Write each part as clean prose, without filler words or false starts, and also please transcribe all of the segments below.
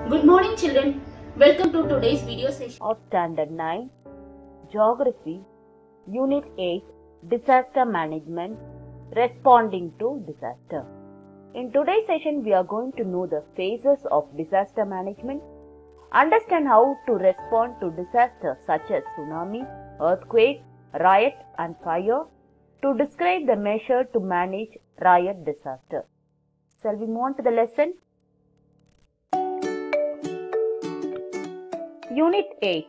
Good morning children. Welcome to today's video session of Standard 9, Geography, Unit 8, Disaster Management, Responding to Disaster. In today's session, we are going to know the phases of disaster management, understand how to respond to disasters such as tsunami, earthquake, riot and fire, to describe the measure to manage riot disaster. Shall we move on to the lesson? Unit 8,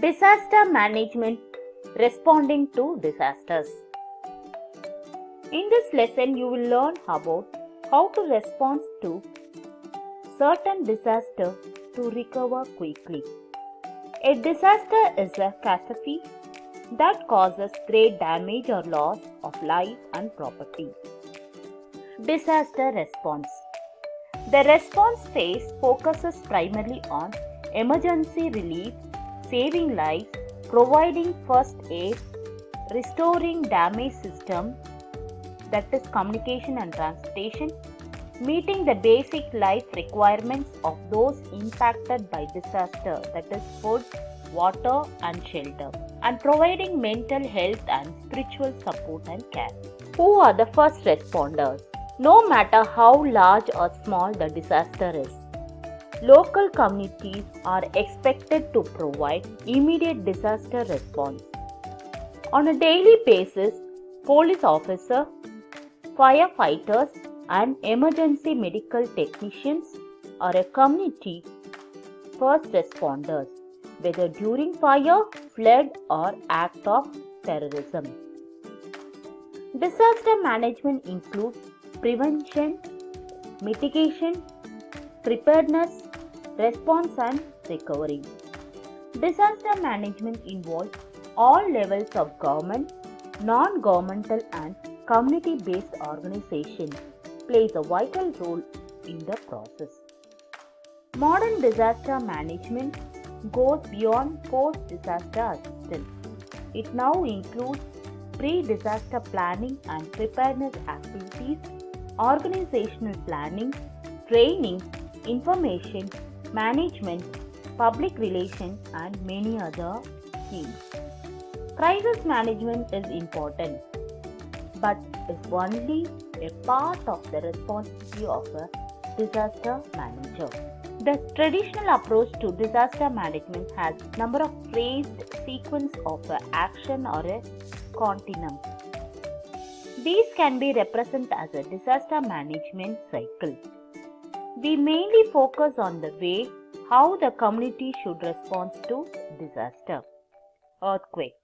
Disaster Management, Responding to Disasters. In this lesson, you will learn about how to respond to certain disasters to recover quickly. A disaster is a catastrophe that causes great damage or loss of life and property. Disaster response. The response phase focuses primarily on emergency relief, saving lives, providing first aid, restoring damaged system, that is communication and transportation, meeting the basic life requirements of those impacted by disaster, that is food, water and shelter, and providing mental health and spiritual support and care. Who are the first responders? No matter how large or small the disaster is, local communities are expected to provide immediate disaster response. On a daily basis, police officers, firefighters and emergency medical technicians are a community first responders, whether during fire, flood or act of terrorism. Disaster management includes prevention, mitigation, preparedness, response and recovery. Disaster management involves all levels of government, non-governmental and community-based organizations plays a vital role in the process. Modern disaster management goes beyond post-disaster assistance. It now includes pre-disaster planning and preparedness activities, organizational planning, training, information, management, public relations and many other themes. Crisis management is important, but is only a part of the responsibility of a disaster manager. The traditional approach to disaster management has a number of phased sequence of action or a continuum. These can be represented as a disaster management cycle. We mainly focus on the way how the community should respond to disaster. Earthquake.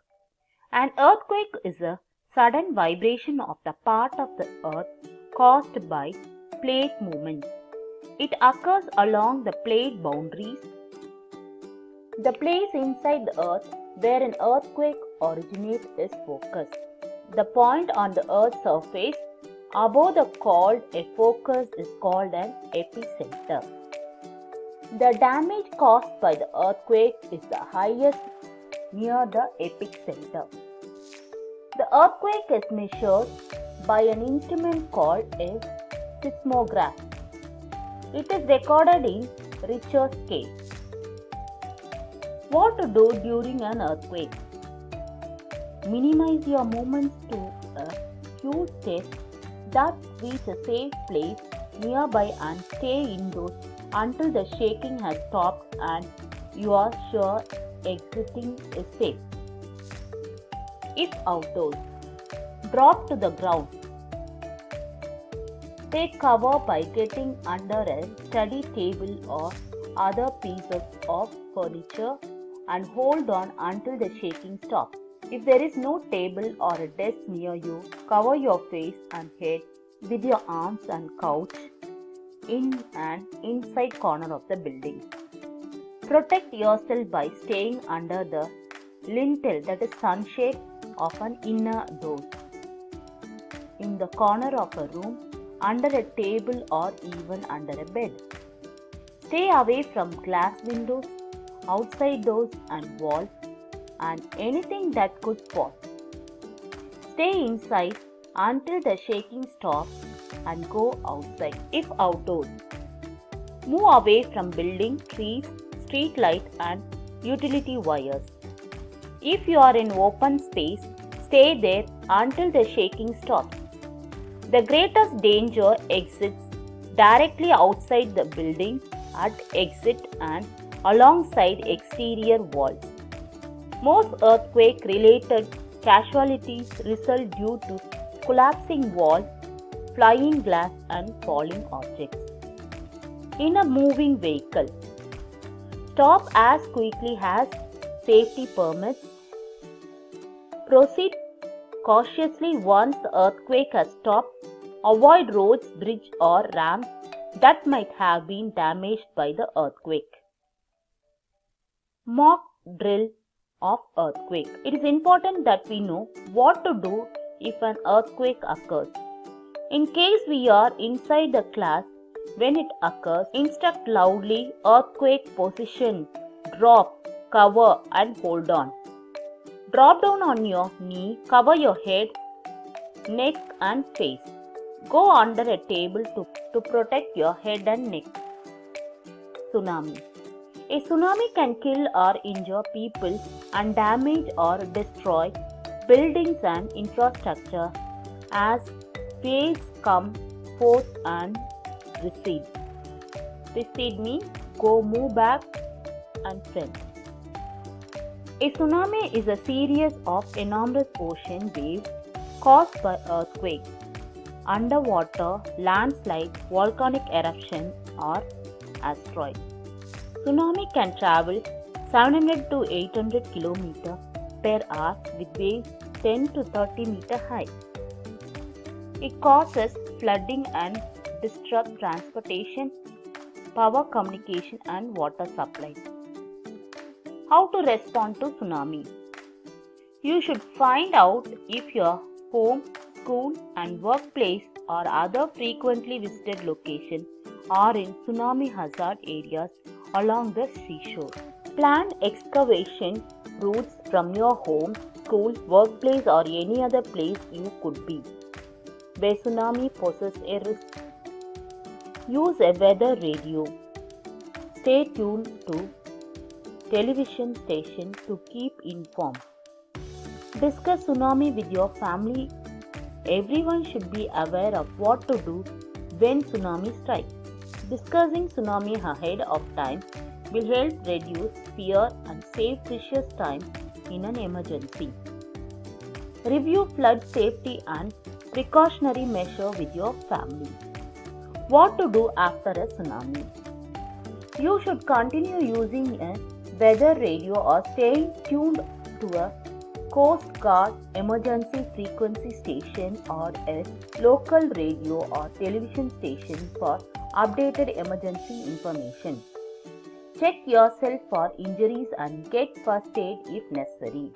An earthquake is a sudden vibration of the part of the earth caused by plate movements. It occurs along the plate boundaries. The place inside the earth where an earthquake originates is focus. The point on the earth's surface above the called a focus is called an epicenter. The damage caused by the earthquake is the highest near the epicenter. The earthquake is measured by an instrument called a seismograph. It is recorded in Richter scale. What to do during an earthquake? Minimize your movements to a few steps that reach a safe place nearby and stay indoors until the shaking has stopped and you are sure exiting is safe. If outdoors, drop to the ground. Take cover by getting under a study table or other pieces of furniture and hold on until the shaking stops. If there is no table or a desk near you, cover your face and head with your arms and couch in an inside corner of the building. Protect yourself by staying under the lintel, that is sunshade of an inner door, in the corner of a room, under a table or even under a bed. Stay away from glass windows, outside doors and walls and anything that could fall. Stay inside until the shaking stops and go outside if outdoors. Move away from building, trees, street lights and utility wires. If you are in open space, stay there until the shaking stops. The greatest danger exists directly outside the building, at exit and alongside exterior walls. Most earthquake-related casualties result due to collapsing walls, flying glass and falling objects. In a moving vehicle, stop as quickly as safety permits. Proceed cautiously once the earthquake has stopped. Avoid roads, bridges or ramps that might have been damaged by the earthquake. Mock drill of earthquake. It is important that we know what to do if an earthquake occurs. In case we are inside the class when it occurs, instruct loudly: earthquake position, drop, cover and hold on. Drop down on your knee, cover your head, neck and face. Go under a table to protect your head and neck. Tsunami. A tsunami can kill or injure people and damage or destroy buildings and infrastructure as waves come forth and recede. Recede means move back and front. A tsunami is a series of enormous ocean waves caused by earthquakes, underwater, landslides, volcanic eruption or asteroids. Tsunami can travel 700 to 800 km per hour with waves 10 to 30 meter high. It causes flooding and disrupts transportation, power communication and water supply. How to respond to tsunami? You should find out if your home, school and workplace or other frequently visited locations are in tsunami hazard areas along the seashore. Plan excavation routes from your home, school, workplace or any other place you could be where tsunami poses a risk. Use a weather radio. Stay tuned to television station to keep informed. Discuss tsunami with your family. Everyone should be aware of what to do when tsunami strikes. Discussing tsunami ahead of time will help reduce fear and save precious time in an emergency. Review flood safety and precautionary measure with your family. What to do after a tsunami? You should continue using a weather radio or staying tuned to a Coast Guard emergency frequency station or a local radio or television station for updated emergency information. Check yourself for injuries and get first aid if necessary.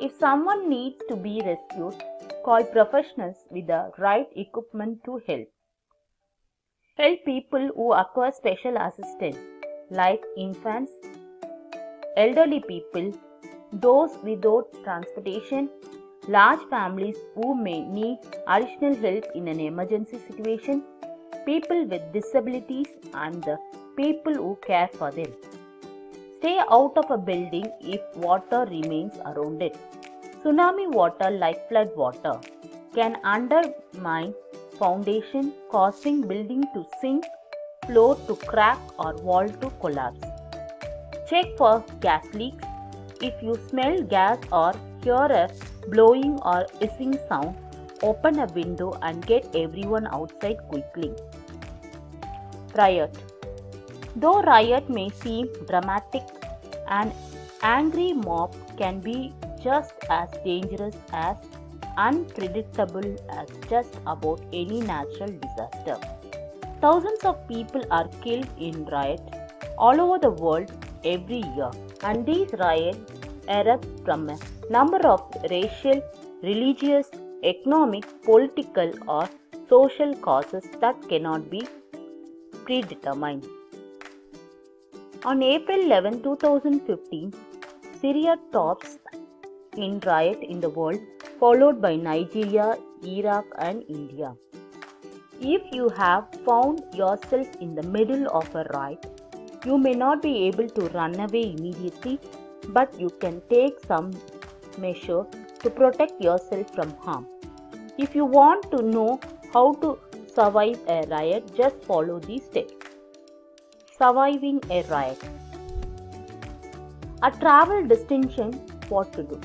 If someone needs to be rescued, call professionals with the right equipment to help. Help people who acquire special assistance like infants, elderly people, those without transportation, large families who may need additional help in an emergency situation, people with disabilities and the people who care for them. Stay out of a building if water remains around it. Tsunami water, like flood water, can undermine foundation, causing building to sink, floor to crack or wall to collapse. Check for gas leaks. If you smell gas or hear a blowing or hissing sound, open a window and get everyone outside quickly. Riot. Though riot may seem dramatic, an angry mob can be just as dangerous as unpredictable as just about any natural disaster. Thousands of people are killed in riots all over the world every year, and these riots erupt from a number of racial, religious, economic, political or social causes that cannot be predetermined. On April 11, 2015, Syria tops in riot in the world, followed by Nigeria, Iraq and India. If you have found yourself in the middle of a riot, you may not be able to run away immediately, but you can take some measure to protect yourself from harm. If you want to know how to survive a riot, just follow these steps. Surviving a riot. A travel destination, what to do.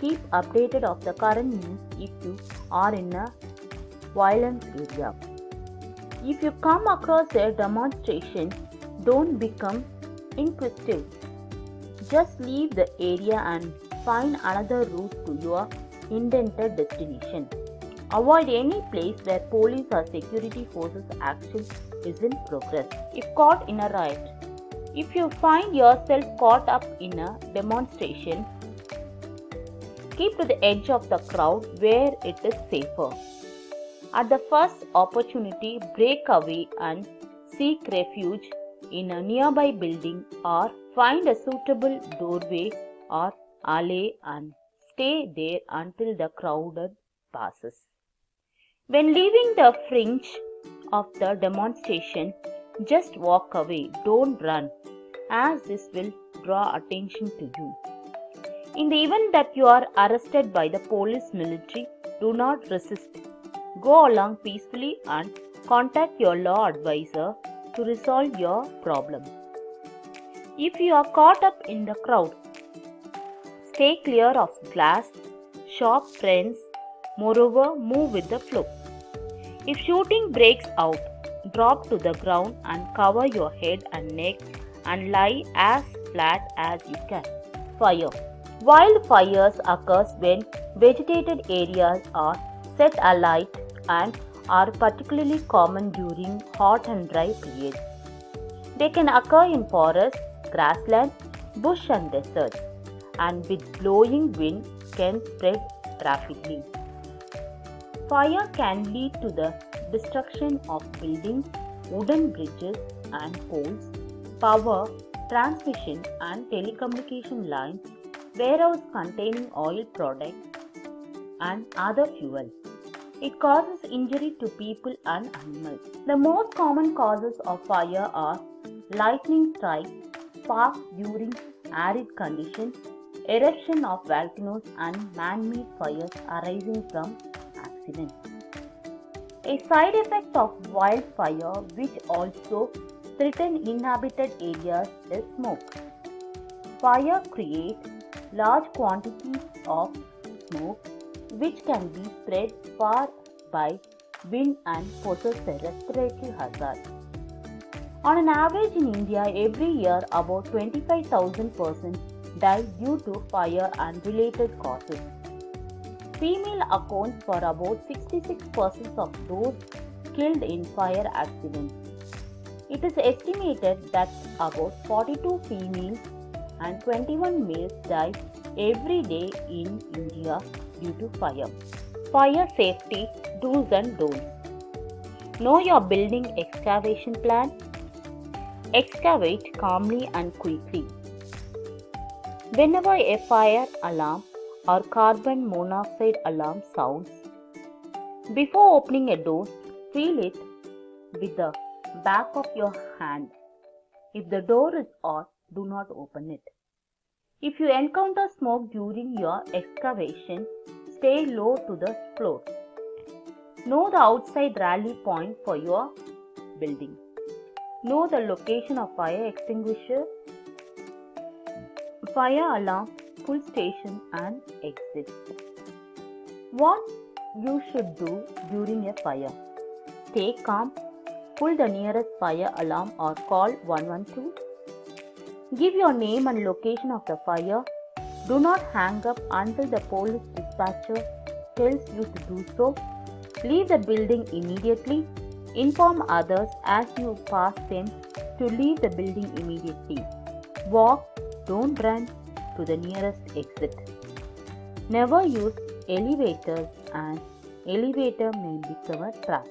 Keep updated of the current news if you are in a violent area. If you come across a demonstration, don't become inquisitive. Just leave the area and find another route to your intended destination. Avoid any place where police or security forces action is in progress. If caught in a riot. If you find yourself caught up in a demonstration, keep to the edge of the crowd where it is safer. At the first opportunity, break away and seek refuge in a nearby building or find a suitable doorway or alley and stay there until the crowd passes. When leaving the fringe of the demonstration, just walk away, don't run, as this will draw attention to you. In the event that you are arrested by the police military, do not resist. Go along peacefully and contact your law advisor to resolve your problem. If you are caught up in the crowd, stay clear of glass, sharp friends. Moreover, move with the flow. If shooting breaks out, drop to the ground and cover your head and neck and lie as flat as you can. Fire. Wildfires occur when vegetated areas are set alight and are particularly common during hot and dry periods. They can occur in forests, grasslands, bush and deserts, and with blowing wind can spread rapidly. Fire can lead to the destruction of buildings, wooden bridges and poles, power, transmission and telecommunication lines, warehouse containing oil products and other fuel. It causes injury to people and animals. The most common causes of fire are lightning strikes, sparks during arid conditions, eruption of volcanoes and man-made fires arising from accidents. A side effect of wildfire which also threatens inhabited areas is smoke. Fire creates large quantities of smoke which can be spread far by wind and poses a respiratory hazard. On an average in India, every year about 25,000 persons die due to fire and related causes. Female accounts for about 66% of those killed in fire accidents. It is estimated that about 42 females and 21 males die every day in India due to fire. Fire safety do's and don'ts. Know your building excavation plan. Excavate calmly and quickly. Whenever a fire alarm or carbon monoxide alarm sounds, before opening a door, feel it with the back of your hand. If the door is hot, do not open it. If you encounter smoke during your excavation, stay low to the floor. Know the outside rally point for your building. Know the location of fire extinguisher, fire alarm, pull station and exit. What you should do during a fire? Stay calm, pull the nearest fire alarm or call 112. Give your name and location of the fire. Do not hang up until the police dispatcher tells you to do so. Leave the building immediately. Inform others as you pass them to leave the building immediately. Walk, don't run to the nearest exit. Never use elevators, and elevator may become a trap.